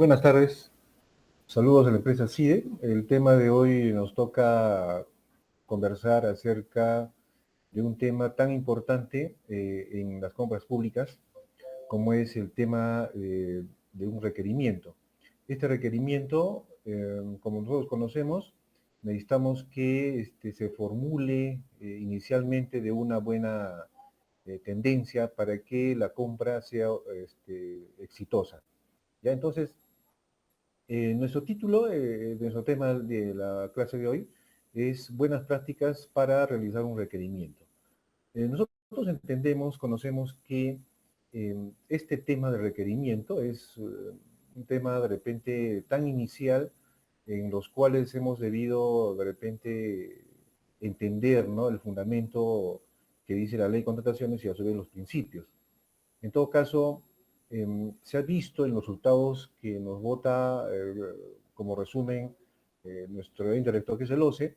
Buenas tardes, saludos de la empresa CIDE. El tema de hoy nos toca conversar acerca de un tema tan importante en las compras públicas como es el tema de un requerimiento. Este requerimiento, como nosotros conocemos, necesitamos que se formule inicialmente de una buena tendencia para que la compra sea exitosa. ¿Ya? Entonces, nuestro título, nuestro tema de la clase de hoy es Buenas prácticas para realizar un requerimiento. Nosotros entendemos, conocemos que este tema de requerimiento es un tema de repente tan inicial en los cuales hemos debido de repente entender, ¿no?, el fundamento que dice la ley de contrataciones y a su vez los principios. En todo caso, se ha visto en los resultados que nos vota como resumen nuestro ente rector, que es el OCE,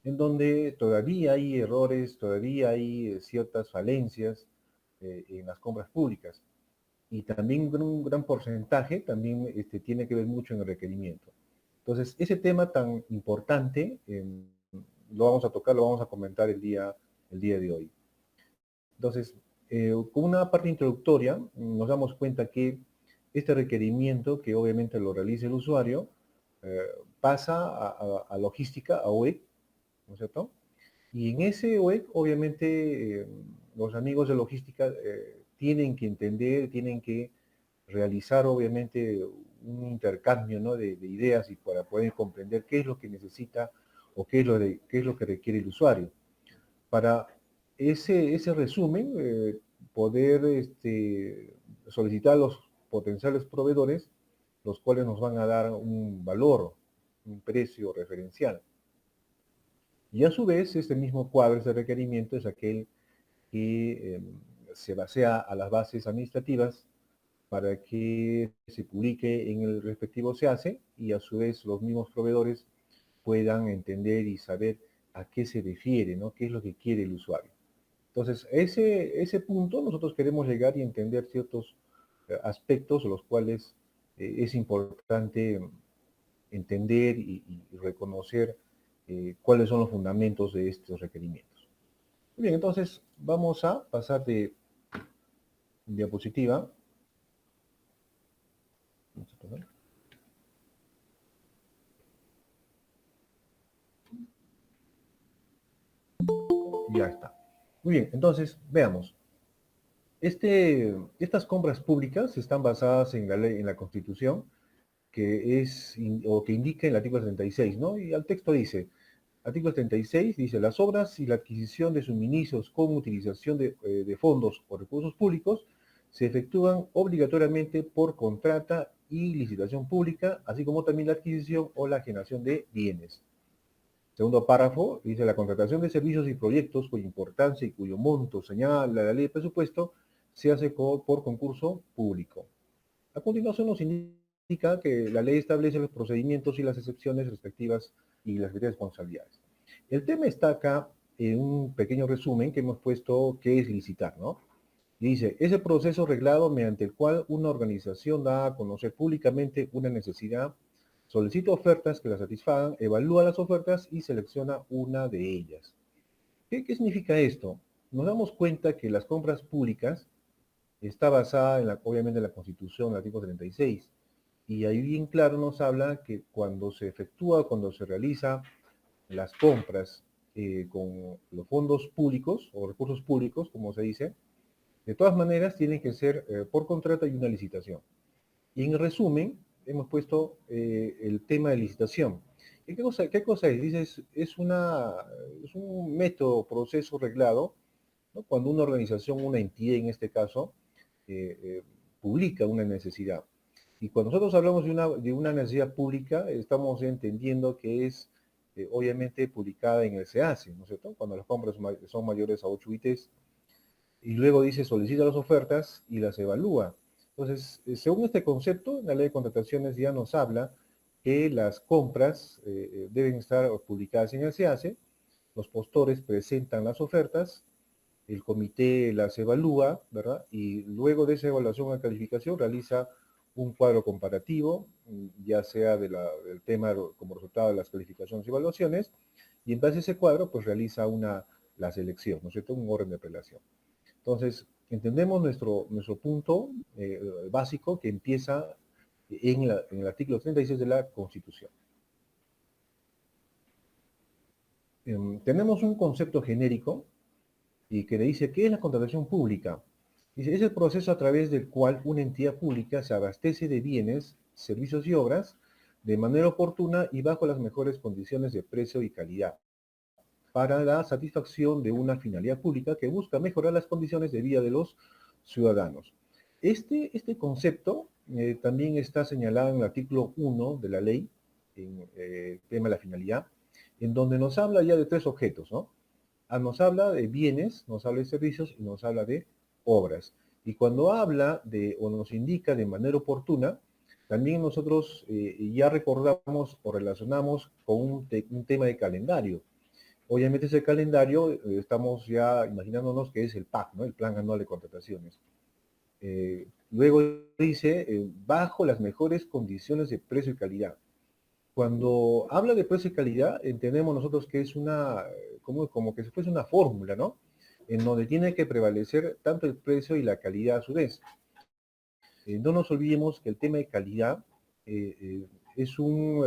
en donde todavía hay errores, todavía hay ciertas falencias en las compras públicas. Y también un gran porcentaje también tiene que ver mucho en el requerimiento. Entonces, ese tema tan importante lo vamos a tocar, lo vamos a comentar el día de hoy. Entonces, con una parte introductoria, nos damos cuenta que este requerimiento, que obviamente lo realiza el usuario, eh, pasa a logística, a OEC, ¿no es cierto? Y en ese OEC, obviamente, los amigos de logística tienen que entender, tienen que realizar, obviamente, un intercambio, ¿no?, de ideas y para poder comprender qué es lo que necesita o qué es lo que requiere el usuario. Para ese resumen, poder solicitar a los potenciales proveedores, los cuales nos van a dar un valor, un precio referencial. Y a su vez, este mismo cuadro, este requerimiento, es aquel que se basea a las bases administrativas para que se publique en el respectivo SEACE y a su vez los mismos proveedores puedan entender y saber a qué se refiere, ¿no?, qué es lo que quiere el usuario. Entonces, ese punto nosotros queremos llegar y entender ciertos aspectos, los cuales es importante entender y reconocer cuáles son los fundamentos de estos requerimientos. Muy bien, entonces vamos a pasar de diapositiva. Ya está. Muy bien, entonces veamos. Estas compras públicas están basadas en la ley, en la Constitución, que es, o que indica el artículo 36, ¿no? Y al texto dice, artículo 36 dice, las obras y la adquisición de suministros con utilización de fondos o recursos públicos se efectúan obligatoriamente por contrata y licitación pública, así como también la adquisición o la generación de bienes. Segundo párrafo dice, la contratación de servicios y proyectos cuya importancia y cuyo monto señala la ley de presupuesto se hace por concurso público. A continuación nos indica que la ley establece los procedimientos y las excepciones respectivas y las responsabilidades. El tema está acá en un pequeño resumen que hemos puesto qué es licitar, ¿no? Y dice, es el proceso reglado mediante el cual una organización da a conocer públicamente una necesidad, solicita ofertas que la satisfagan, evalúa las ofertas y selecciona una de ellas. ¿Qué significa esto? Nos damos cuenta que las compras públicas está basada en obviamente en la Constitución, el artículo 36, y ahí bien claro nos habla que cuando se efectúa, cuando se realiza las compras con los fondos públicos o recursos públicos, como se dice, de todas maneras tienen que ser por contrato y una licitación. Y en resumen, hemos puesto el tema de licitación. ¿Y qué cosa es? Dice, es un método, proceso reglado, ¿no?, cuando una organización, una entidad en este caso, eh, eh, publica una necesidad. Y cuando nosotros hablamos de una necesidad pública, estamos entendiendo que es obviamente publicada en el SEACE, ¿no es cierto? Cuando las compras son mayores a 8 ITs, y luego dice solicita las ofertas y las evalúa. Entonces, según este concepto, la ley de contrataciones ya nos habla que las compras deben estar publicadas en el SEACE, los postores presentan las ofertas, el comité las evalúa, ¿verdad? Y luego de esa evaluación y calificación realiza un cuadro comparativo, ya sea del tema como resultado de las calificaciones y evaluaciones, y en base a ese cuadro, pues realiza la selección, ¿no es cierto? Un orden de prelación. Entonces, entendemos nuestro punto básico que empieza en el artículo 36 de la Constitución. Tenemos un concepto genérico y que le dice, ¿qué es la contratación pública? Dice, es el proceso a través del cual una entidad pública se abastece de bienes, servicios y obras de manera oportuna y bajo las mejores condiciones de precio y calidad, para la satisfacción de una finalidad pública que busca mejorar las condiciones de vida de los ciudadanos. Este concepto también está señalado en el artículo 1 de la ley, en el tema de la finalidad, en donde nos habla ya de tres objetos, ¿no? Nos habla de bienes, nos habla de servicios y nos habla de obras. Y cuando habla de, o nos indica de manera oportuna, también nosotros ya recordamos o relacionamos con un tema de calendario. Obviamente ese calendario estamos ya imaginándonos que es el PAC, ¿no? El Plan Anual de Contrataciones. Luego dice, bajo las mejores condiciones de precio y calidad. Cuando habla de precio y calidad, entendemos nosotros que es como que si fuese una fórmula, ¿no? En donde tiene que prevalecer tanto el precio y la calidad a su vez. No nos olvidemos que el tema de calidad es un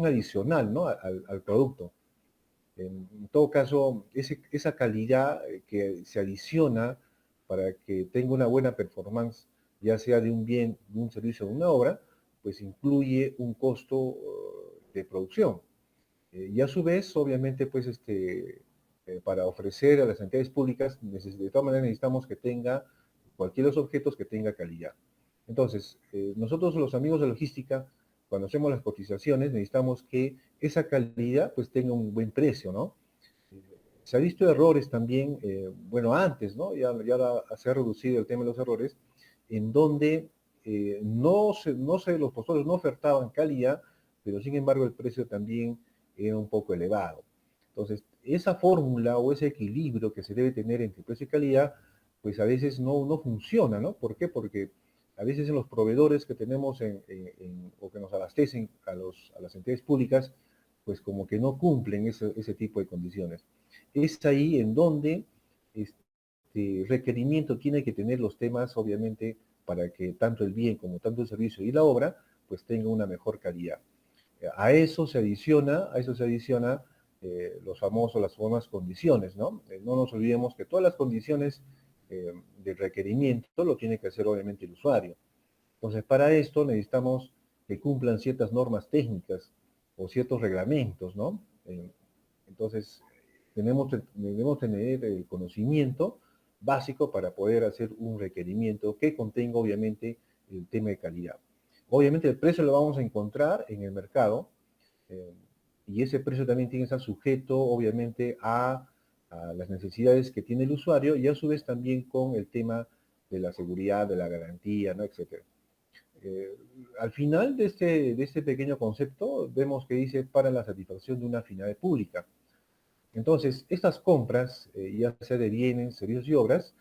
adicional, ¿no? Al producto. En todo caso, esa calidad que se adiciona para que tenga una buena performance, ya sea de un bien, de un servicio o de una obra, pues incluye un costo de producción. Y a su vez, obviamente, pues para ofrecer a las entidades públicas, de todas maneras necesitamos que tenga cualquiera de los objetos que tenga calidad. Entonces, nosotros los amigos de logística, cuando hacemos las cotizaciones, necesitamos que esa calidad pues tenga un buen precio, ¿no? Se ha visto errores también, bueno, antes, ¿no? Ya se ha reducido el tema de los errores, en donde los postores no ofertaban calidad, pero sin embargo el precio también era un poco elevado. Entonces, esa fórmula o ese equilibrio que se debe tener entre precio y calidad, pues a veces no funciona, ¿no? ¿Por qué? Porque a veces en los proveedores que tenemos o que nos abastecen a las entidades públicas, pues como que no cumplen ese tipo de condiciones. Es ahí en donde este requerimiento tiene que tener los temas, obviamente, para que tanto el bien como tanto el servicio y la obra, pues tenga una mejor calidad. A eso se adiciona las famosas condiciones, ¿no? No nos olvidemos que todas las condiciones de requerimiento lo tiene que hacer obviamente el usuario. Entonces, para esto necesitamos que cumplan ciertas normas técnicas o ciertos reglamentos, ¿no? Entonces, debemos tener el conocimiento básico para poder hacer un requerimiento que contenga, obviamente, el tema de calidad. Obviamente, el precio lo vamos a encontrar en el mercado, eh, y ese precio también tiene que estar sujeto, obviamente, a las necesidades que tiene el usuario y a su vez también con el tema de la seguridad, de la garantía, ¿no? Etcétera. Eh, Al final de este pequeño concepto, vemos que dice para la satisfacción de una finalidad pública. Entonces, estas compras, ya sea de bienes, servicios y obras,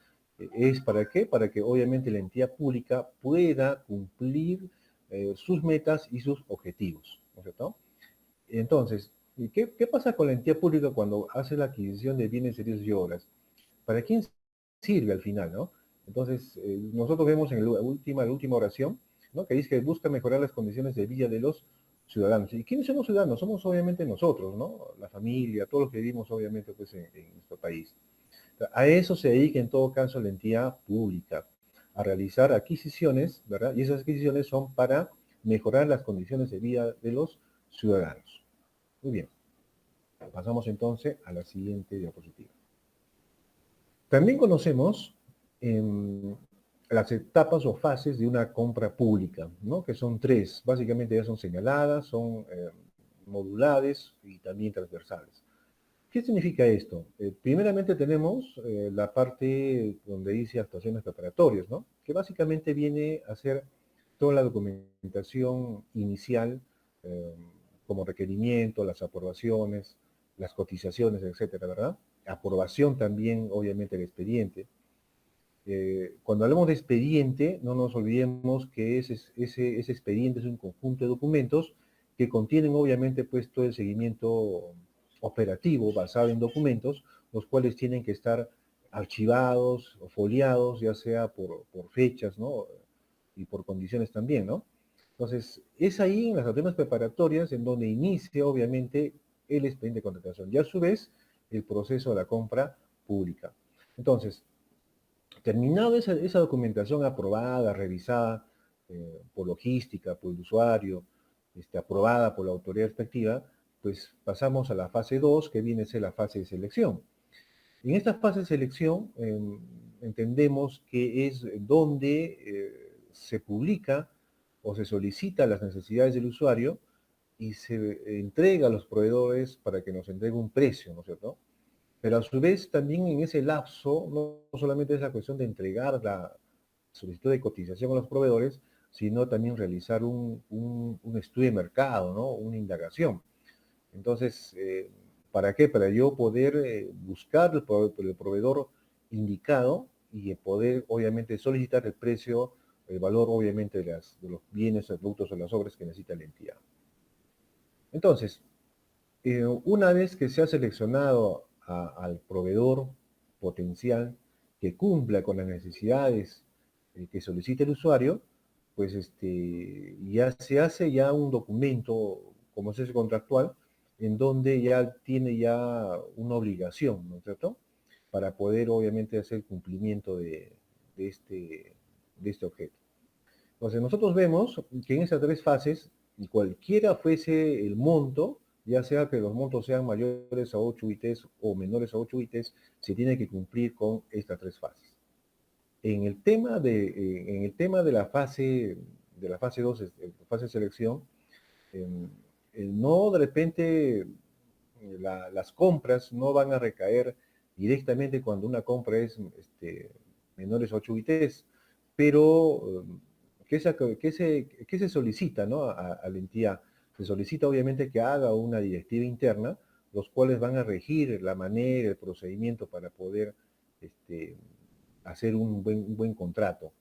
¿es para qué? Para que obviamente la entidad pública pueda cumplir sus metas y sus objetivos, ¿no es cierto? Entonces, ¿qué pasa con la entidad pública cuando hace la adquisición de bienes, servicios y obras? ¿Para quién sirve al final, no? Entonces, nosotros vemos en la última oración, ¿no? Que dice que busca mejorar las condiciones de vida de los ciudadanos. ¿Y quiénes somos ciudadanos? Somos obviamente nosotros, ¿no? La familia, todos los que vivimos obviamente pues en nuestro país. A eso se dedica en todo caso la entidad pública, a realizar adquisiciones, ¿verdad? Y esas adquisiciones son para mejorar las condiciones de vida de los ciudadanos. Muy bien. Pasamos entonces a la siguiente diapositiva. También conocemos las etapas o fases de una compra pública, ¿no? Que son tres. Básicamente ya son señaladas, son modulares y también transversales. ¿Qué significa esto? Primeramente tenemos la parte donde dice actuaciones preparatorias, ¿no? Que básicamente viene a ser toda la documentación inicial, eh, como requerimiento, las aprobaciones, las cotizaciones, etcétera, ¿verdad? Aprobación también, obviamente, del expediente. Cuando hablamos de expediente, no nos olvidemos que ese expediente es un conjunto de documentos que contienen obviamente pues todo el seguimiento operativo basado en documentos, los cuales tienen que estar archivados o foliados, ya sea por fechas, ¿no? Y por condiciones también, ¿no? Entonces, es ahí en las acciones preparatorias en donde inicia obviamente el expediente de contratación y a su vez el proceso de la compra pública. Entonces, terminada esa documentación aprobada, revisada por logística, por el usuario, aprobada por la autoridad respectiva, pues pasamos a la fase 2, que viene a ser la fase de selección. En esta fase de selección entendemos que es donde se publica o se solicita las necesidades del usuario y se entrega a los proveedores para que nos entregue un precio, ¿no es cierto? Pero a su vez también en ese lapso no solamente es la cuestión de entregar la solicitud de cotización a los proveedores, sino también realizar un estudio de mercado, ¿no? Una indagación. Entonces, ¿para qué? Para yo poder buscar el proveedor indicado y poder, obviamente, solicitar el precio, el valor, obviamente, de los bienes, los productos o las obras que necesita la entidad. Entonces, una vez que se ha seleccionado al proveedor potencial que cumpla con las necesidades que solicita el usuario, pues ya se hace ya un documento, como es ese contractual, en donde ya tiene ya una obligación, ¿no es cierto? Para poder obviamente hacer cumplimiento de este, de este objeto. Entonces nosotros vemos que en esas tres fases, y cualquiera fuese el monto, ya sea que los montos sean mayores a 8 UITs o menores a 8 UITs, se tiene que cumplir con estas tres fases. En el tema de la fase 2, fase de selección, no de repente las compras no van a recaer directamente cuando una compra es menores a 8 UITs, pero ¿qué se solicita, ¿no? A la entidad? Se solicita obviamente que haga una directiva interna, los cuales van a regir la manera, el procedimiento para poder hacer un buen contrato.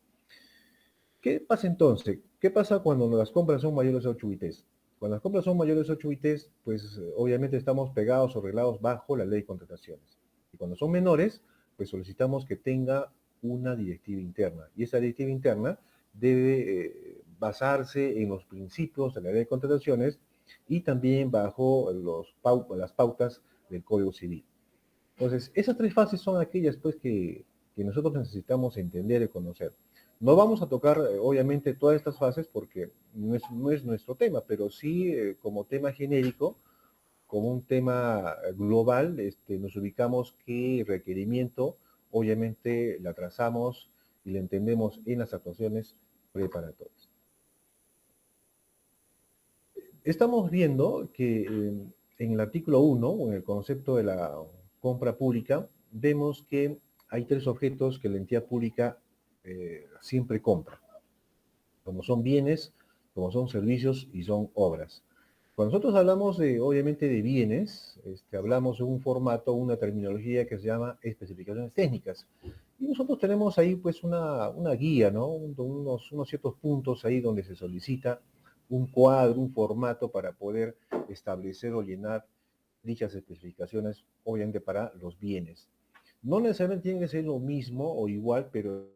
¿Qué pasa entonces? ¿Qué pasa cuando las compras son mayores a 8 UITs? Cuando las compras son mayores a 8 UITs, pues obviamente estamos pegados o reglados bajo la ley de contrataciones. Y cuando son menores, pues solicitamos que tenga una directiva interna. Y esa directiva interna debe basarse en los principios de la ley de contrataciones y también bajo las pautas del Código Civil. Entonces, esas tres fases son aquellas pues, que nosotros necesitamos entender y conocer. No vamos a tocar, obviamente, todas estas fases porque no es nuestro tema, pero sí como tema genérico, como un tema global, nos ubicamos qué requerimiento, obviamente, la trazamos y la entendemos en las actuaciones preparatorias. Estamos viendo que en el artículo 1, o en el concepto de la compra pública, vemos que hay tres objetos que la entidad pública siempre compra, como son bienes, como son servicios y son obras. Cuando nosotros hablamos obviamente de bienes, hablamos de un formato, una terminología que se llama especificaciones técnicas. Y nosotros tenemos ahí pues una guía, ¿no? Unos ciertos puntos ahí donde se solicita un cuadro, un formato para poder establecer o llenar dichas especificaciones, obviamente para los bienes. No necesariamente tiene que ser lo mismo o igual, pero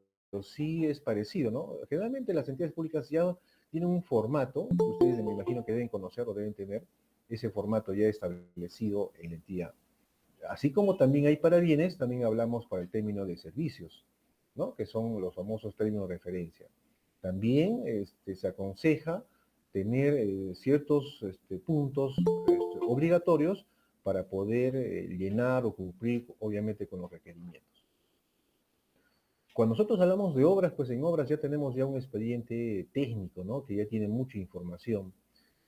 sí es parecido, ¿no? Generalmente las entidades públicas ya tienen un formato, que ustedes me imagino que deben conocer o deben tener ese formato ya establecido en la entidad. Así como también hay para bienes, también hablamos para el término de servicios, ¿no? Que son los famosos términos de referencia. También se aconseja tener ciertos puntos obligatorios para poder llenar o cumplir, obviamente, con los requerimientos. Cuando nosotros hablamos de obras, pues en obras ya tenemos ya un expediente técnico, ¿no? Que ya tiene mucha información.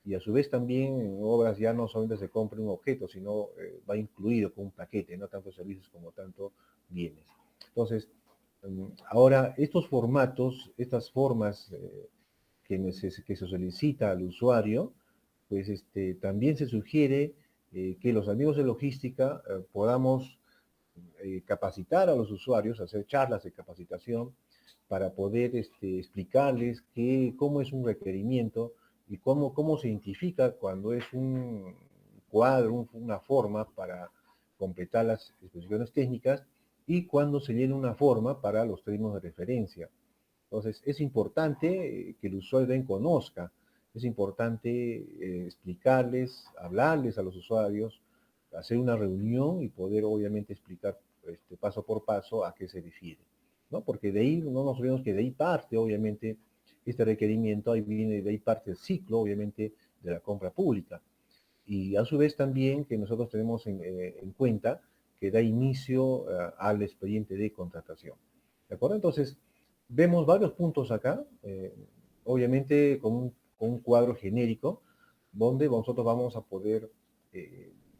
Y a su vez también en obras ya no solamente se compra un objeto, sino va incluido con un paquete, no tanto servicios como tanto bienes. Entonces, ahora estos formatos, estas formas que se solicita al usuario, pues también se sugiere que los amigos de logística podamos capacitar a los usuarios, hacer charlas de capacitación para poder explicarles cómo es un requerimiento y cómo se identifica cuando es un cuadro, una forma para completar las especificaciones técnicas y cuando se llena una forma para los términos de referencia. Entonces, es importante que el usuario también conozca, es importante explicarles, hablarles a los usuarios, hacer una reunión y poder obviamente explicar paso por paso a qué se refiere, ¿no? Porque de ahí no nos olvidemos que de ahí parte obviamente este requerimiento, ahí viene, de ahí parte el ciclo obviamente de la compra pública. Y a su vez también que nosotros tenemos en cuenta que da inicio al expediente de contratación. ¿De acuerdo? Entonces, vemos varios puntos acá, obviamente con un cuadro genérico, donde nosotros vamos a poder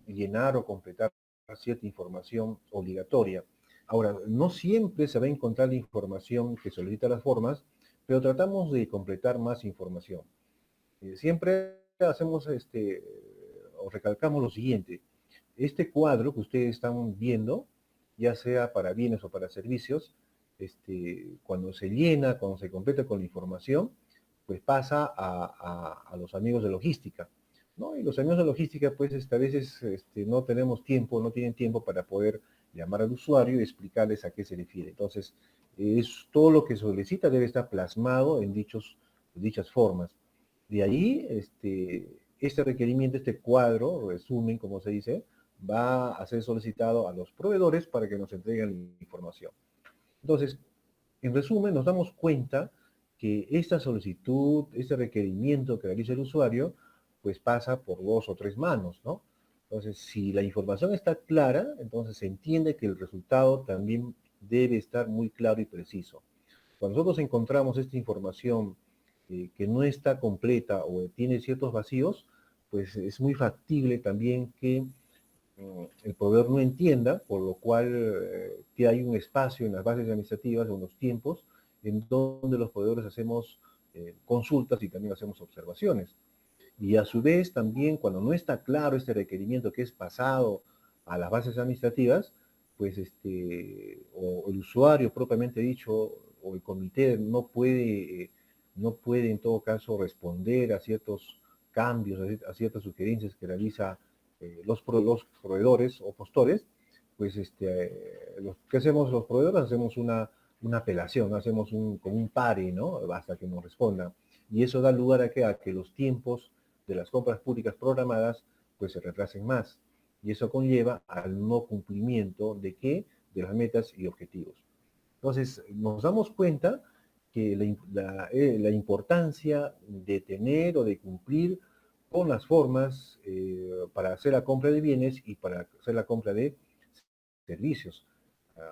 llenar o completar cierta información obligatoria. Ahora, no siempre se va a encontrar la información que solicita las formas, pero tratamos de completar más información. Siempre hacemos o recalcamos lo siguiente. Este cuadro que ustedes están viendo, ya sea para bienes o para servicios, cuando se llena, cuando se completa con la información, pues pasa a los amigos de logística, ¿no? Y los amigos de logística, pues a veces no tenemos tiempo, no tienen tiempo para poder llamar al usuario y explicarles a qué se refiere. Entonces, es todo lo que solicita debe estar plasmado en dichas formas. De ahí, este requerimiento, este cuadro, resumen, como se dice, va a ser solicitado a los proveedores para que nos entreguen la información. Entonces, en resumen, nos damos cuenta que esta solicitud, este requerimiento que realiza el usuario, pues pasa por 2 o 3 manos, ¿no? Entonces, si la información está clara, entonces se entiende que el resultado también debe estar muy claro y preciso. Cuando nosotros encontramos esta información que no está completa o tiene ciertos vacíos, pues es muy factible también que el proveedor no entienda, por lo cual que hay un espacio en las bases administrativas, en los tiempos, en donde los proveedores hacemos consultas y también hacemos observaciones. Y a su vez también cuando no está claro este requerimiento que es pasado a las bases administrativas, pues o el usuario propiamente dicho o el comité no puede en todo caso responder a ciertos cambios, a ciertas sugerencias que realiza los proveedores o postores, pues lo que hacemos los proveedores, hacemos una apelación, hacemos como un pare, ¿no? Hasta que nos respondan. Y eso da lugar a que los tiempos de las compras públicas programadas pues se retrasen más. Y eso conlleva al no cumplimiento de qué? De las metas y objetivos. Entonces, nos damos cuenta que la importancia de tener o de cumplir con las formas para hacer la compra de bienes y para hacer la compra de servicios.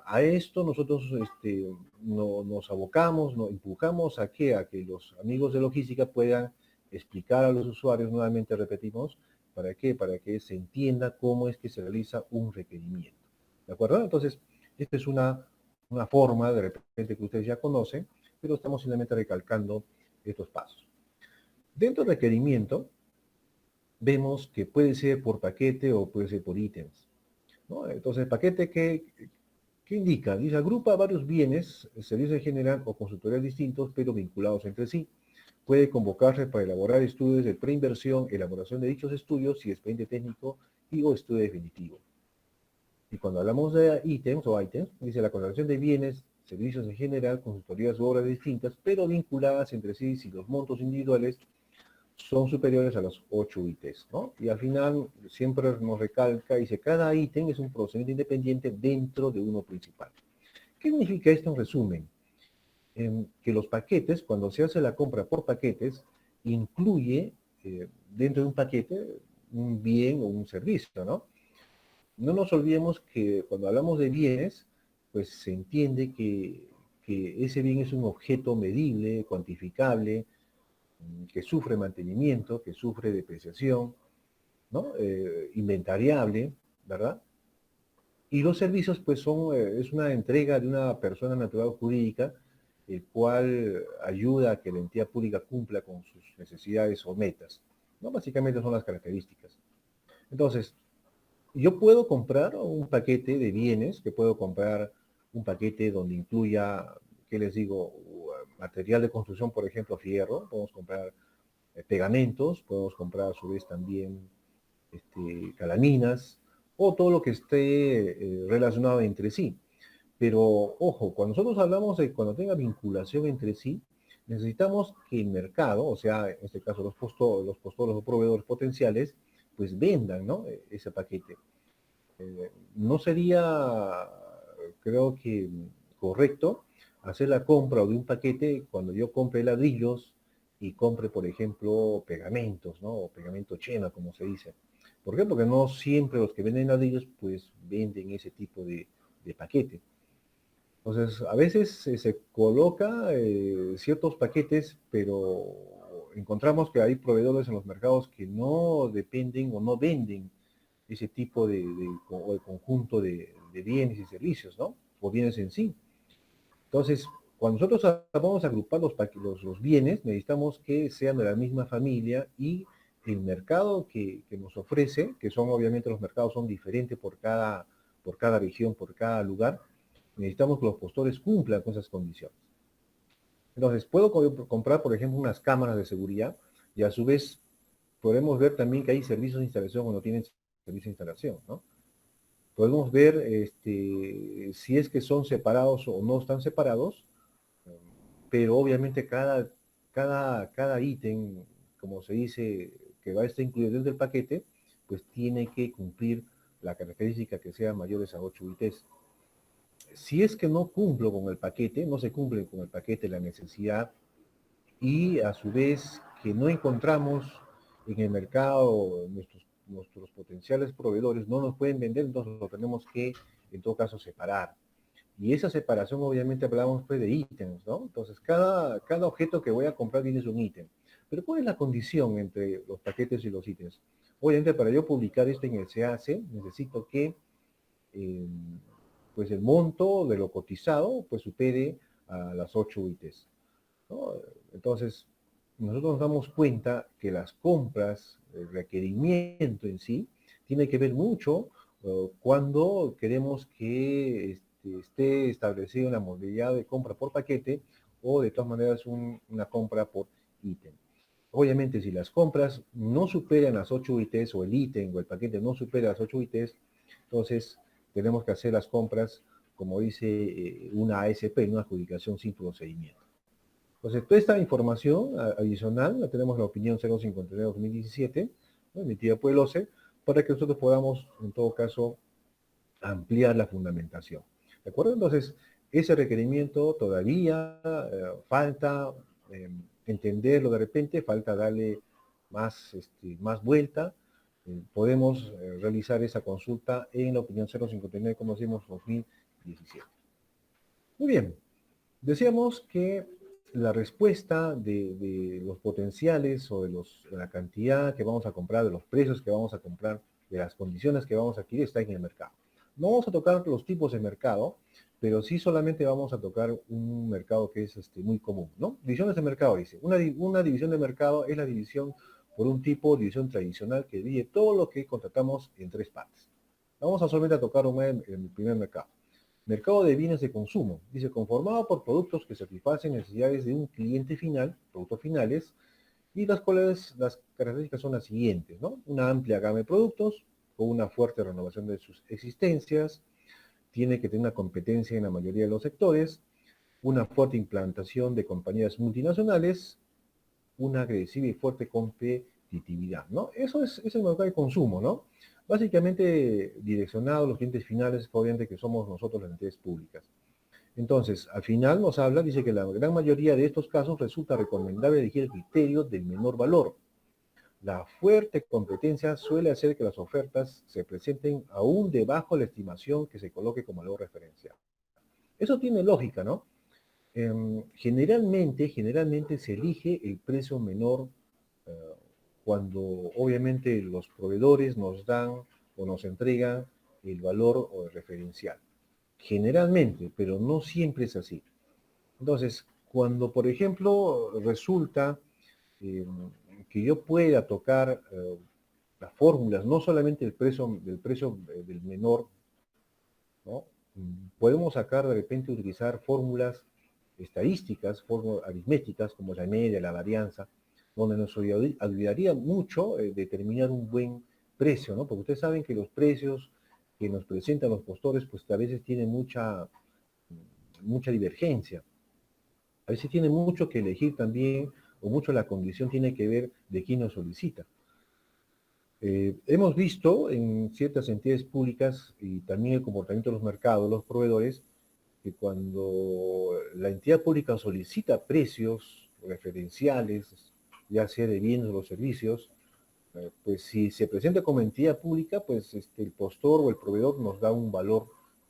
A esto nosotros nos abocamos, nos empujamos a que los amigos de logística puedan explicar a los usuarios, nuevamente repetimos, ¿para qué? Para que se entienda cómo es que se realiza un requerimiento. ¿De acuerdo? Entonces, esta es una forma de repente que ustedes ya conocen, pero estamos simplemente recalcando estos pasos. Dentro del requerimiento, vemos que puede ser por paquete o puede ser por ítems, ¿no? Entonces, el paquete, ¿qué indica? Dice, agrupa varios bienes, servicios en general o consultoriales distintos, pero vinculados entre sí. Puede convocarse para elaborar estudios de preinversión, elaboración de dichos estudios y expediente técnico y o estudio definitivo. Y cuando hablamos de ítems o items, dice la contratación de bienes, servicios en general, consultorías u obras distintas, pero vinculadas entre sí si los montos individuales son superiores a los 8 ítems, ¿no? Y al final siempre nos recalca, dice, cada ítem es un procedimiento independiente dentro de uno principal. ¿Qué significa esto en resumen? Que los paquetes, cuando se hace la compra por paquetes, incluye dentro de un paquete un bien o un servicio, ¿no? No nos olvidemos que cuando hablamos de bienes, pues se entiende que ese bien es un objeto medible, cuantificable, que sufre mantenimiento, que sufre depreciación, ¿no? Inventariable, ¿verdad? Y los servicios, pues es una entrega de una persona natural o jurídica, el cual ayuda a que la entidad pública cumpla con sus necesidades o metas, ¿no? Básicamente son las características. Entonces, Yo puedo comprar un paquete de bienes, que puedo comprar un paquete donde incluya, ¿qué les digo? Material de construcción, por ejemplo, fierro, podemos comprar pegamentos, podemos comprar a su vez también calaminas, o todo lo que esté relacionado entre sí. Pero ojo, cuando nosotros hablamos de cuando tenga vinculación entre sí, necesitamos que el mercado, o sea, en este caso los postores o proveedores potenciales, pues vendan, ¿no? Ese paquete. No sería, creo que, correcto hacer la compra de un paquete cuando yo compre ladrillos y compre, por ejemplo, pegamentos, ¿no? O pegamento chena, como se dice. ¿Por qué? Porque no siempre los que venden ladrillos, pues, venden ese tipo de paquete. Entonces, a veces se coloca ciertos paquetes, pero encontramos que hay proveedores en los mercados que no dependen o no venden ese tipo o de conjunto de bienes y servicios, ¿no? O bienes en sí. Entonces, cuando nosotros vamos a agrupar los bienes, necesitamos que sean de la misma familia y el mercado que nos ofrece, que son obviamente los mercados son diferentes por cada región, por cada lugar, necesitamos que los postores cumplan con esas condiciones. Entonces, puedo comprar, por ejemplo, unas cámaras de seguridad y a su vez podemos ver también que hay servicios de instalación o no tienen servicio de instalación, ¿no? Podemos ver si es que son separados o no están separados, pero obviamente cada ítem, como se dice, que va a estar incluido dentro del paquete, pues tiene que cumplir la característica que sea mayores a 8 ITs. Si es que no cumplo con el paquete, no se cumple con el paquete la necesidad y a su vez que no encontramos en el mercado nuestros potenciales proveedores no nos pueden vender, entonces lo tenemos que en todo caso separar. Y esa separación obviamente hablamos pues de ítems, ¿no? Entonces cada objeto que voy a comprar viene un ítem. Pero ¿cuál es la condición entre los paquetes y los ítems? Obviamente para yo publicar esto en el CAC necesito que eh, pues el monto de lo cotizado pues supere a las 8 UITs, ¿no? Entonces, nosotros nos damos cuenta que las compras, el requerimiento en sí, tiene que ver mucho cuando queremos que esté establecido una modalidad de compra por paquete o de todas maneras una compra por ítem. Obviamente, si las compras no superan las 8 UITs o el ítem o el paquete no supera las 8 UITs, entonces tenemos que hacer las compras, como dice una ASP, una adjudicación sin procedimiento. Entonces, toda esta información adicional la tenemos en la opinión 059-2017, ¿no? Emitida por el OCE, para que nosotros podamos, en todo caso, ampliar la fundamentación. ¿De acuerdo? Entonces, ese requerimiento todavía falta entenderlo de repente, falta darle más vuelta. Podemos realizar esa consulta en la opinión 059, como decimos, 2017. Muy bien, decíamos que la respuesta de los potenciales o de la cantidad que vamos a comprar, de los precios que vamos a comprar, de las condiciones que vamos a adquirir, está en el mercado. No vamos a tocar los tipos de mercado, pero sí solamente vamos a tocar un mercado que es muy común, ¿no? Divisiones de mercado, dice. Una división de mercado es la división por un tipo de división tradicional que divide todo lo que contratamos en tres partes. Vamos a solamente a tocar el primer mercado. Mercado de bienes de consumo. Dice, conformado por productos que satisfacen necesidades de un cliente final, productos finales, y las cuales las características son las siguientes, ¿no? Una amplia gama de productos, con una fuerte renovación de sus existencias, tiene que tener una competencia en la mayoría de los sectores, una fuerte implantación de compañías multinacionales, una agresiva y fuerte competitividad, ¿no? Eso es el mercado de consumo, ¿no? Básicamente direccionado a los clientes finales, obviamente que somos nosotros las entidades públicas. Entonces, al final nos habla, dice que la gran mayoría de estos casos resulta recomendable elegir el criterio del menor valor. La fuerte competencia suele hacer que las ofertas se presenten aún debajo de la estimación que se coloque como valor referencial. Eso tiene lógica, ¿no? Generalmente se elige el precio menor eh, cuando obviamente los proveedores nos dan o nos entregan el valor o el referencial. Generalmente, pero no siempre es así. Entonces, cuando por ejemplo resulta eh, que yo pueda tocar las fórmulas, no solamente del precio del menor, ¿no? Podemos sacar de repente utilizar fórmulas estadísticas, fórmulas aritméticas como la media, la varianza, donde nos ayudaría mucho determinar un buen precio, ¿no? Porque ustedes saben que los precios que nos presentan los postores, pues a veces tienen mucha divergencia. A veces tiene mucho que elegir también, o mucho la condición tiene que ver de quién nos solicita. Hemos visto en ciertas entidades públicas y también el comportamiento de los mercados, los proveedores, que cuando la entidad pública solicita precios referenciales, ya sea de bienes o los servicios, pues si se presenta como entidad pública, pues el postor o el proveedor nos da un valor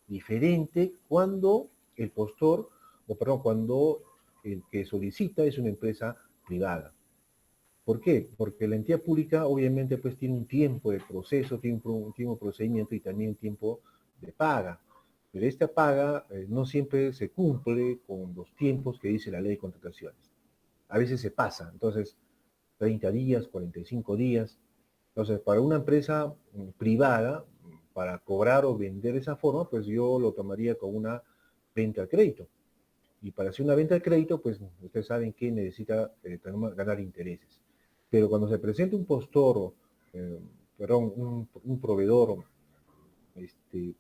diferente cuando el postor, o perdón, cuando el que solicita es una empresa privada. ¿Por qué? Porque la entidad pública obviamente pues tiene un tiempo de proceso, tiene un tiempo de procedimiento y también un tiempo de paga. Pero esta paga no siempre se cumple con los tiempos que dice la ley de contrataciones. A veces se pasa, entonces 30 días, 45 días. Entonces, para una empresa privada, para cobrar o vender de esa forma, pues yo lo tomaría como una venta al crédito. Y para hacer una venta de crédito, pues ustedes saben que necesita ganar intereses. Pero cuando se presenta un postor, perdón, un proveedor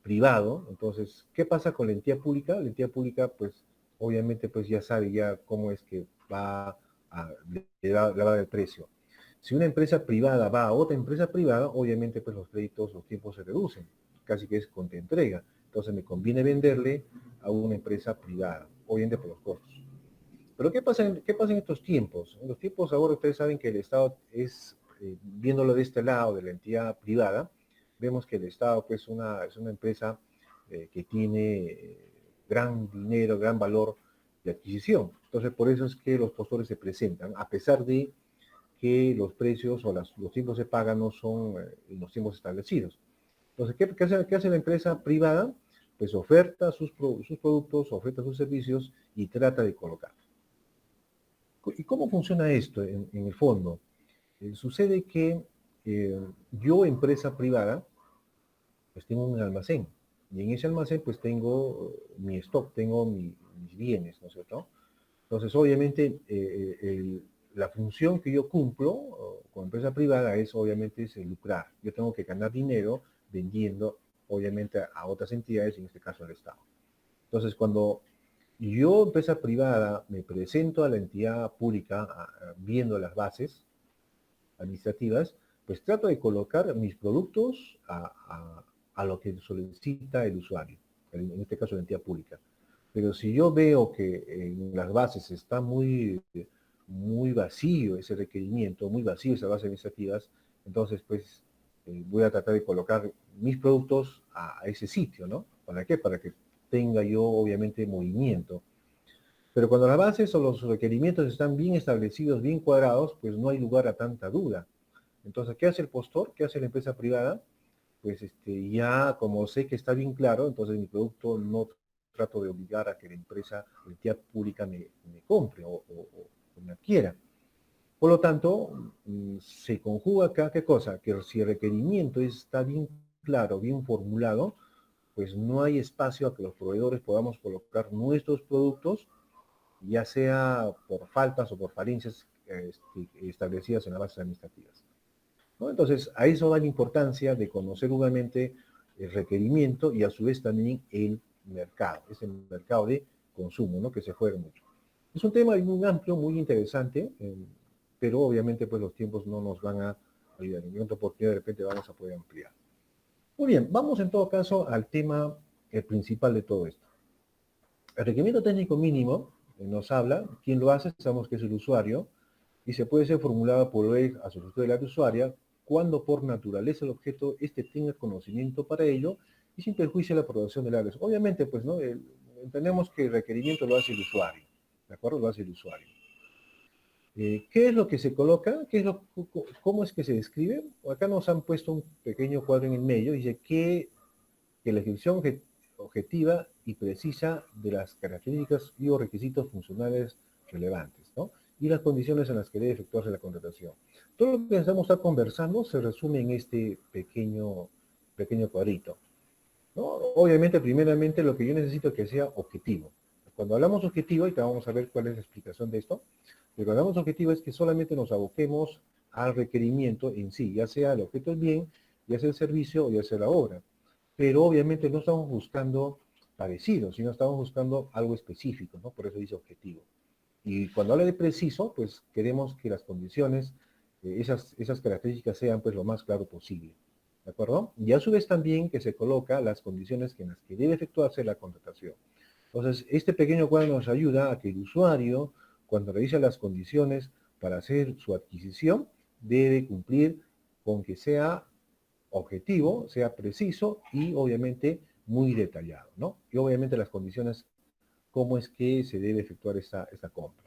privado, entonces, ¿qué pasa con la entidad pública? La entidad pública, pues, obviamente, pues ya sabe ya cómo es que le va a dar el precio. Si una empresa privada va a otra empresa privada, obviamente, pues los créditos, los tiempos se reducen, casi que es con entrega. Entonces me conviene venderle a una empresa privada, obviamente por los costos. Pero ¿qué pasa en estos tiempos? En los tiempos ahora ustedes saben que el Estado es, viéndolo de este lado, de la entidad privada, vemos que el Estado pues, es una empresa que tiene gran dinero, gran valor de adquisición. Entonces, por eso es que los postores se presentan, a pesar de que los precios o los tiempos de paga no son los tiempos establecidos. Entonces, ¿qué hace la empresa privada? Pues oferta sus productos, oferta sus servicios y trata de colocar. ¿Y cómo funciona esto en el fondo? Sucede que yo, empresa privada, pues tengo un almacén. Y en ese almacén pues tengo mi stock, tengo mis bienes, ¿no es cierto? Entonces, obviamente, la función que yo cumplo como empresa privada es, obviamente, es lucrar. Yo tengo que ganar dinero vendiendo, obviamente, a otras entidades, en este caso al Estado. Entonces, cuando yo, empresa privada, me presento a la entidad pública viendo las bases administrativas, pues trato de colocar mis productos a lo que solicita el usuario, en este caso la entidad pública. Pero si yo veo que en las bases está muy vacío ese requerimiento, muy vacío esas bases administrativas, entonces pues voy a tratar de colocar mis productos a ese sitio, ¿no? ¿Para qué? Para que tenga yo obviamente movimiento. Pero cuando las bases o los requerimientos están bien establecidos, bien cuadrados, pues no hay lugar a tanta duda. Entonces, ¿qué hace el postor? ¿Qué hace la empresa privada? Pues ya como sé que está bien claro, entonces mi producto no trato de obligar a que la entidad pública me compre o me adquiera. Por lo tanto, se conjuga acá, ¿qué cosa? Que si el requerimiento está bien claro, bien formulado, pues no hay espacio a que los proveedores podamos colocar nuestros productos, ya sea por faltas o por falencias establecidas en las bases administrativas, ¿no? Entonces, a eso da la importancia de conocer obviamente el requerimiento y a su vez también el mercado, ese mercado de consumo, ¿no? Que se juega mucho. Es un tema muy amplio, muy interesante, pero obviamente pues los tiempos no nos van a ayudar. En otra oportunidad de repente vamos a poder ampliar. Muy bien, vamos en todo caso al tema principal de todo esto. El requerimiento técnico mínimo nos habla, ¿quién lo hace? Sabemos que es el usuario, y se puede ser formulada por él a solicitud de la usuaria cuando por naturaleza el objeto tenga conocimiento para ello y sin perjuicio de la aprobación del área. Obviamente, pues, ¿no? Entendemos que el requerimiento lo hace el usuario, ¿de acuerdo? Lo hace el usuario. ¿Qué es lo que se coloca? ¿Cómo es que se describe? Acá nos han puesto un pequeño cuadro en el medio, dice que la descripción objetiva y precisa de las características y o requisitos funcionales relevantes, ¿no? Y las condiciones en las que debe efectuarse la contratación. Todo lo que estamos a conversando se resume en este pequeño cuadrito, ¿no? Obviamente, primeramente, lo que yo necesito es que sea objetivo. Cuando hablamos objetivo, y te vamos a ver cuál es la explicación de esto, lo que hablamos objetivo es que solamente nos aboquemos al requerimiento en sí, ya sea el objeto del bien, ya sea el servicio o ya sea la obra. Pero obviamente no estamos buscando parecido, sino estamos buscando algo específico, ¿no? Por eso dice objetivo. Y cuando habla de preciso, pues queremos que las condiciones, esas características sean pues lo más claro posible. ¿De acuerdo? Y a su vez también que se coloca las condiciones en las que debe efectuarse la contratación. Entonces, este pequeño cuadro nos ayuda a que el usuario, cuando revisa las condiciones para hacer su adquisición, debe cumplir con que sea objetivo, sea preciso y obviamente muy detallado, ¿no? Y obviamente las condiciones, cómo es que se debe efectuar esta compra.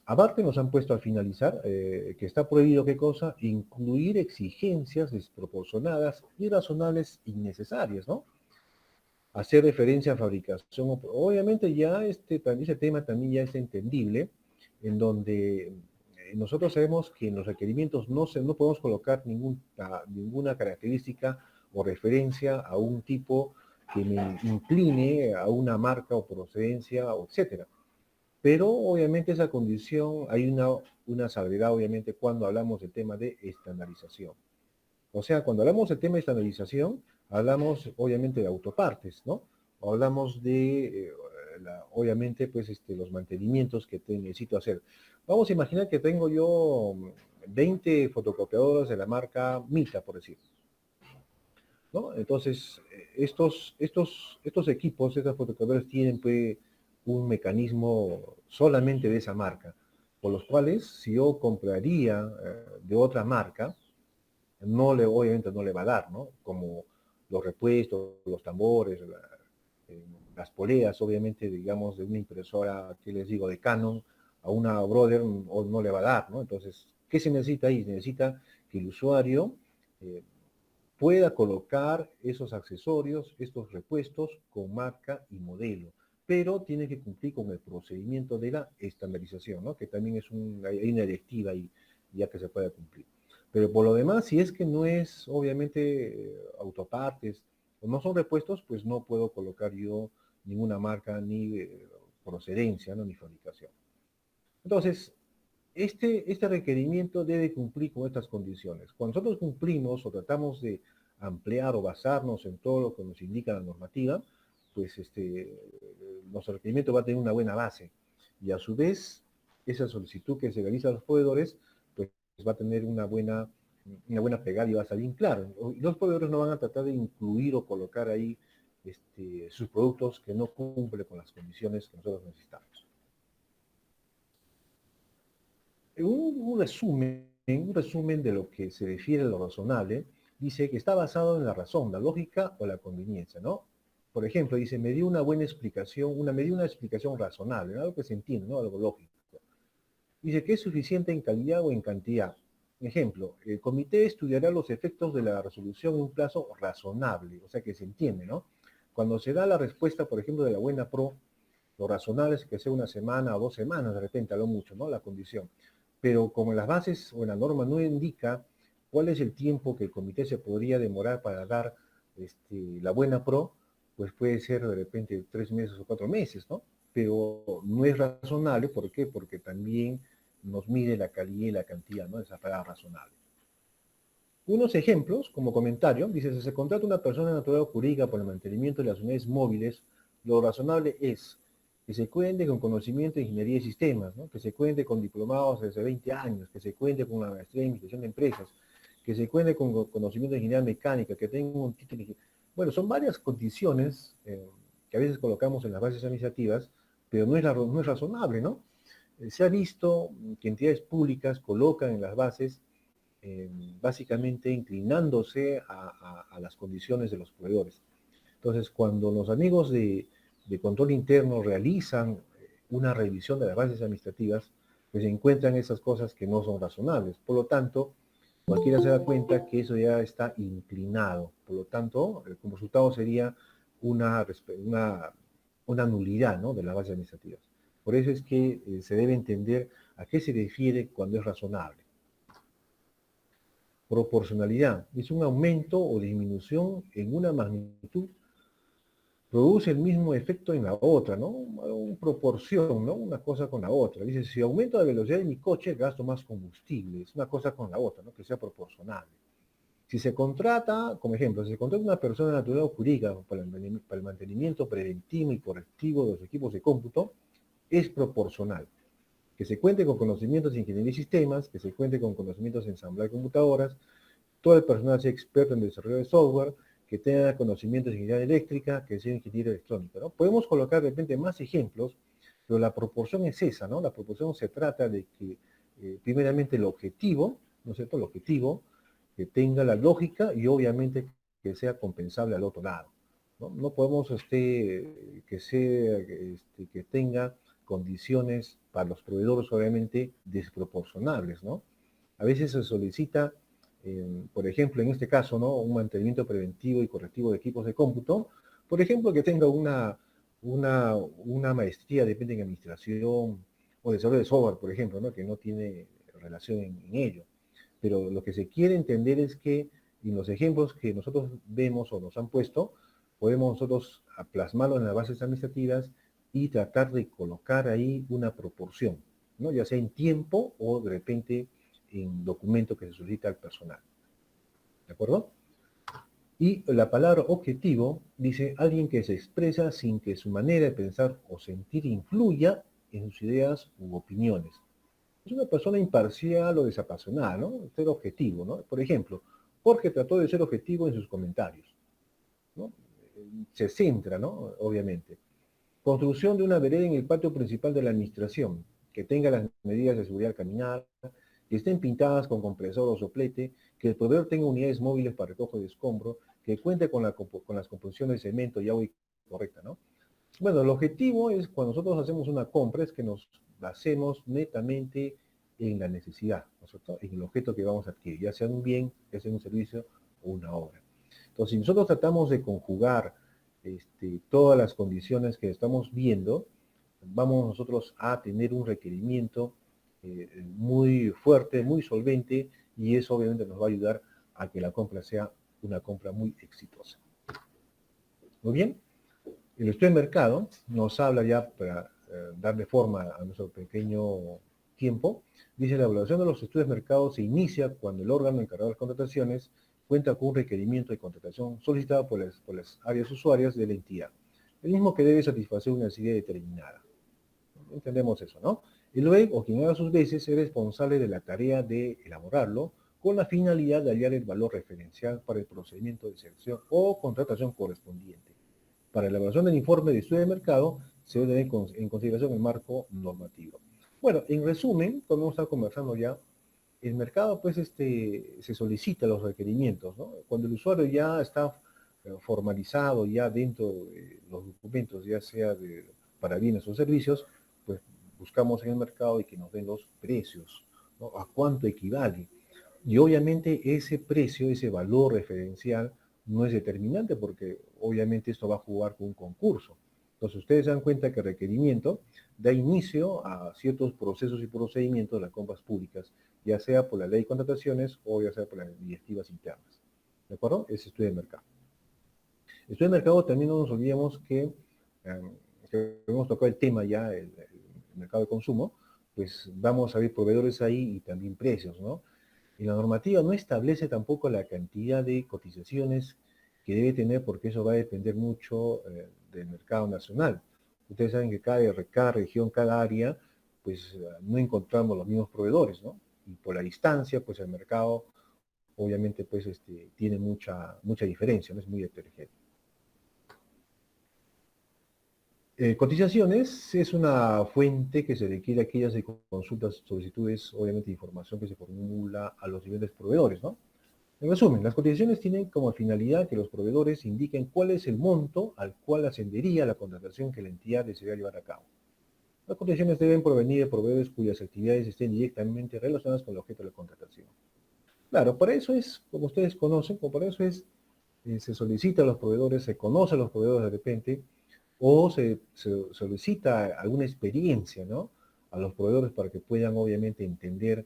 Aparte nos han puesto al finalizar que está prohibido, ¿qué cosa? Incluir exigencias desproporcionadas, irrazonables, innecesarias, ¿no? Hacer referencia a fabricación. Obviamente ya ese tema también ya es entendible, en donde nosotros sabemos que en los requerimientos no podemos colocar ninguna característica o referencia a un tipo que me incline a una marca o procedencia, etcétera. Pero obviamente esa condición, hay una salvedad obviamente cuando hablamos del tema de estandarización. O sea, cuando hablamos del tema de estandarización, hablamos obviamente de autopartes, ¿no? O hablamos de, obviamente, pues los mantenimientos que necesito hacer. Vamos a imaginar que tengo yo 20 fotocopiadoras de la marca Mita, por decir, ¿no? Entonces, estos equipos, estas fotocopiadoras tienen pues, un mecanismo solamente de esa marca, por los cuales si yo compraría de otra marca, obviamente no le va a dar, ¿no? Como los repuestos, los tambores, las poleas, obviamente, digamos, de una impresora, ¿qué les digo?, de Canon, a una Brother no le va a dar, ¿no? Entonces, ¿qué se necesita ahí? Se necesita que el usuario eh, pueda colocar esos accesorios, estos repuestos con marca y modelo, pero tiene que cumplir con el procedimiento de la estandarización, ¿no? Que también hay una directiva ahí ya que se pueda cumplir. Pero por lo demás, si es que no es obviamente autopartes o no son repuestos, pues no puedo colocar yo ninguna marca ni procedencia, ¿no? Ni fabricación. Entonces, este requerimiento debe cumplir con estas condiciones. Cuando nosotros cumplimos o tratamos de ampliar o basarnos en todo lo que nos indica la normativa, pues nuestro requerimiento va a tener una buena base. Y a su vez, esa solicitud que se realiza a los proveedores, pues va a tener una buena pegada y va a salir claro. Y los proveedores no van a tratar de incluir o colocar ahí sus productos que no cumplen con las condiciones que nosotros necesitamos. Un resumen de lo que se refiere a lo razonable, dice que está basado en la razón, la lógica o la conveniencia, ¿no? Por ejemplo, dice, me dio una explicación razonable, ¿no? Algo que se entiende, ¿no? Algo lógico. Dice que es suficiente en calidad o en cantidad. Ejemplo, el comité estudiará los efectos de la resolución en un plazo razonable, o sea que se entiende, ¿no? Cuando se da la respuesta, por ejemplo, de la buena pro, lo razonable es que sea una semana o 2 semanas, de repente, a lo mucho, ¿no? La condición. Pero como en las bases o en la norma no indica cuál es el tiempo que el comité se podría demorar para dar la buena pro, pues puede ser de repente 3 meses o 4 meses, ¿no? Pero no es razonable, ¿por qué? Porque también nos mide la calidad y la cantidad, ¿no? Esa palabra razonable. Unos ejemplos, como comentario, dice, si se contrata una persona natural o jurídica por el mantenimiento de las unidades móviles, lo razonable es que se cuente con conocimiento de ingeniería y sistemas, ¿no? Que se cuente con diplomados desde 20 años, que se cuente con una maestría en administración de empresas, que se cuente con conocimiento de ingeniería mecánica, que tenga un título. Bueno, son varias condiciones que a veces colocamos en las bases administrativas, pero no es razonable, ¿no? Se ha visto que entidades públicas colocan en las bases básicamente inclinándose a las condiciones de los proveedores. Entonces, cuando los amigos de control interno realizan una revisión de las bases administrativas, pues encuentran esas cosas que no son razonables. Por lo tanto, cualquiera se da cuenta que eso ya está inclinado. Por lo tanto, como resultado sería una, una nulidad, ¿no?, de las bases administrativas. Por eso es que se debe entender a qué se refiere cuando es razonable. Proporcionalidad es un aumento o disminución en una magnitud, produce el mismo efecto en la otra, ¿no? Una proporción, ¿no? Una cosa con la otra. Dice, si aumento la velocidad de mi coche, gasto más combustible. Es una cosa con la otra, ¿no? Que sea proporcional. Si se contrata, como ejemplo, si se contrata una persona natural o jurídica para el mantenimiento preventivo y correctivo de los equipos de cómputo, es proporcional. Que se cuente con conocimientos de ingeniería y sistemas, que se cuente con conocimientos de ensamblar computadoras, todo el personal sea experto en desarrollo de software, que tenga conocimientos de ingeniería eléctrica, que sea ingeniero electrónico, ¿no? Podemos colocar de repente más ejemplos, pero la proporción es esa, ¿no? La proporción se trata de que, primeramente, el objetivo, ¿no es cierto? El objetivo, que tenga la lógica y obviamente que sea compensable al otro lado, ¿no? No podemos que tenga condiciones para los proveedores obviamente desproporcionables, ¿no? A veces se solicita, por ejemplo, en este caso, ¿no? Un mantenimiento preventivo y correctivo de equipos de cómputo, por ejemplo, que tenga una maestría, depende en administración o desarrollo de software, por ejemplo, ¿no? Que no tiene relación en ello. Pero lo que se quiere entender es que en los ejemplos que nosotros vemos o nos han puesto, podemos nosotros plasmarlo en las bases administrativas y tratar de colocar ahí una proporción, ¿no? Ya sea en tiempo o de repente en documento que se solicita al personal. ¿De acuerdo? Y la palabra objetivo dice alguien que se expresa sin que su manera de pensar o sentir influya en sus ideas u opiniones. Es una persona imparcial o desapasionada, ¿no? Ser objetivo, ¿no? Por ejemplo, Jorge trató de ser objetivo en sus comentarios, ¿no? Se centra, ¿no? Obviamente. Construcción de una vereda en el patio principal de la administración, que tenga las medidas de seguridad al caminar, que estén pintadas con compresor o soplete, que el proveedor tenga unidades móviles para recoger de escombro, que cuente con las composiciones de cemento y agua correcta, ¿no? Bueno, el objetivo es cuando nosotros hacemos una compra es que nos basemos netamente en la necesidad, ¿no es cierto? En el objeto que vamos a adquirir, ya sea un bien, ya sea un servicio o una obra. Entonces, si nosotros tratamos de conjugar todas las condiciones que estamos viendo, vamos nosotros a tener un requerimiento muy fuerte, muy solvente, y eso obviamente nos va a ayudar a que la compra sea una compra muy exitosa. Muy bien. El estudio de mercado nos habla ya para darle forma a nuestro pequeño tiempo. Dice, la evaluación de los estudios de mercado se inicia cuando el órgano encargado de las contrataciones cuenta con un requerimiento de contratación solicitado por las áreas usuarias de la entidad, el mismo que debe satisfacer una necesidad determinada. Entendemos eso, ¿no? El OEG, o quien haga sus veces, es responsable de la tarea de elaborarlo con la finalidad de hallar el valor referencial para el procedimiento de selección o contratación correspondiente. Para la elaboración del informe de estudio de mercado, se debe tener en consideración el marco normativo. Bueno, en resumen, como hemos estado conversando ya, el mercado pues se solicita los requerimientos, ¿no? Cuando el usuario ya está formalizado ya dentro de los documentos, ya sea para bienes o servicios, pues buscamos en el mercado y que nos den los precios, ¿no? A cuánto equivale. Y obviamente ese precio, ese valor referencial, no es determinante porque obviamente esto va a jugar con un concurso. Entonces ustedes se dan cuenta que el requerimiento da inicio a ciertos procesos y procedimientos de las compras públicas, ya sea por la ley de contrataciones o ya sea por las directivas internas. ¿De acuerdo? Es estudio de mercado. Estudio de mercado también no nos olvidemos que hemos tocado el tema ya, el mercado de consumo, pues vamos a ver proveedores ahí y también precios, ¿no? Y la normativa no establece tampoco la cantidad de cotizaciones que debe tener porque eso va a depender mucho del mercado nacional. Ustedes saben que cada región, cada área, pues no encontramos los mismos proveedores, ¿no? Y por la distancia, pues el mercado obviamente pues tiene mucha diferencia, ¿no? Es muy heterogéneo. Cotizaciones es una fuente que se requiere a aquellas consultas, solicitudes, obviamente información que se formula a los diferentes proveedores, ¿no? En resumen, las cotizaciones tienen como finalidad que los proveedores indiquen cuál es el monto al cual ascendería la contratación que la entidad desea llevar a cabo. Las cotizaciones deben provenir de proveedores cuyas actividades estén directamente relacionadas con el objeto de la contratación. Claro, para eso es, como ustedes conocen, como para eso es, se solicita a los proveedores, se conoce a los proveedores de repente, o se solicita alguna experiencia, ¿no? A los proveedores para que puedan obviamente entender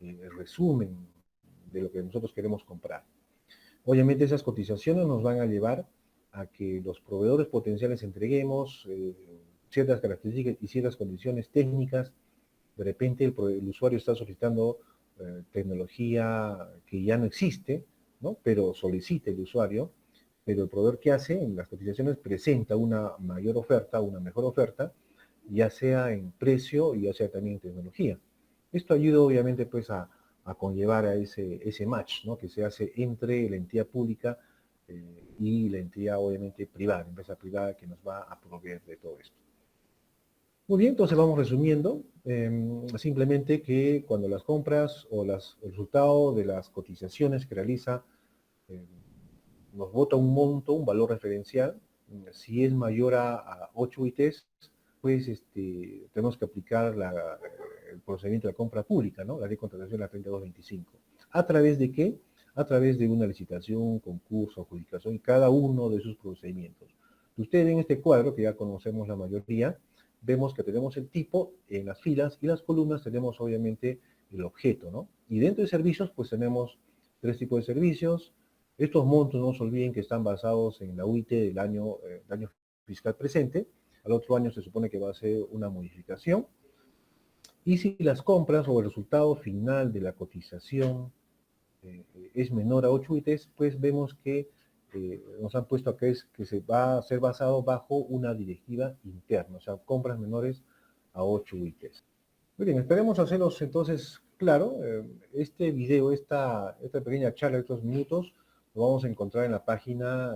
el resumen de lo que nosotros queremos comprar. Obviamente esas cotizaciones nos van a llevar a que los proveedores potenciales entreguemos ciertas características y ciertas condiciones técnicas. De repente el usuario está solicitando tecnología que ya no existe, ¿no? Pero solicita el usuario, pero el proveedor, ¿qué hace? En las cotizaciones presenta una mayor oferta, una mejor oferta, ya sea en precio y ya sea también en tecnología. Esto ayuda obviamente pues a conllevar a ese match, ¿no? Que se hace entre la entidad pública y la entidad obviamente privada, la empresa privada que nos va a proveer de todo esto. Muy bien, entonces vamos resumiendo. Simplemente que cuando las compras o el resultado de las cotizaciones que realiza eh, nos bota un monto, un valor referencial. Si es mayor a 8 UITs, pues tenemos que aplicar el procedimiento de la compra pública, ¿no? La ley de contratación, la 3225. ¿A través de qué? A través de una licitación, concurso, adjudicación y cada uno de sus procedimientos. Ustedes ven este cuadro, que ya conocemos la mayoría, vemos que tenemos el tipo en las filas y las columnas tenemos obviamente el objeto, ¿no? Y dentro de servicios, pues tenemos 3 tipos de servicios. Estos montos no se olviden que están basados en la UIT del año fiscal presente. Al otro año se supone que va a ser una modificación. Y si las compras o el resultado final de la cotización es menor a 8 UITs, pues vemos que nos han puesto acá que se va a ser basado bajo una directiva interna, o sea, compras menores a 8 UITs. Muy bien, esperemos hacerlos entonces claro. Este video, esta pequeña charla de estos minutos, lo vamos a encontrar en la página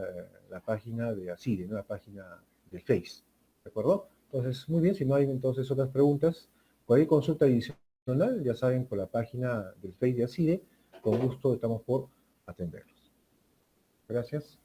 de ACIDE, ¿no? La página del Face. ¿De acuerdo? Entonces, muy bien, si no hay entonces otras preguntas, cualquier consulta adicional, ya saben, por la página del Face de ACIDE, con gusto estamos por atenderlos. Gracias.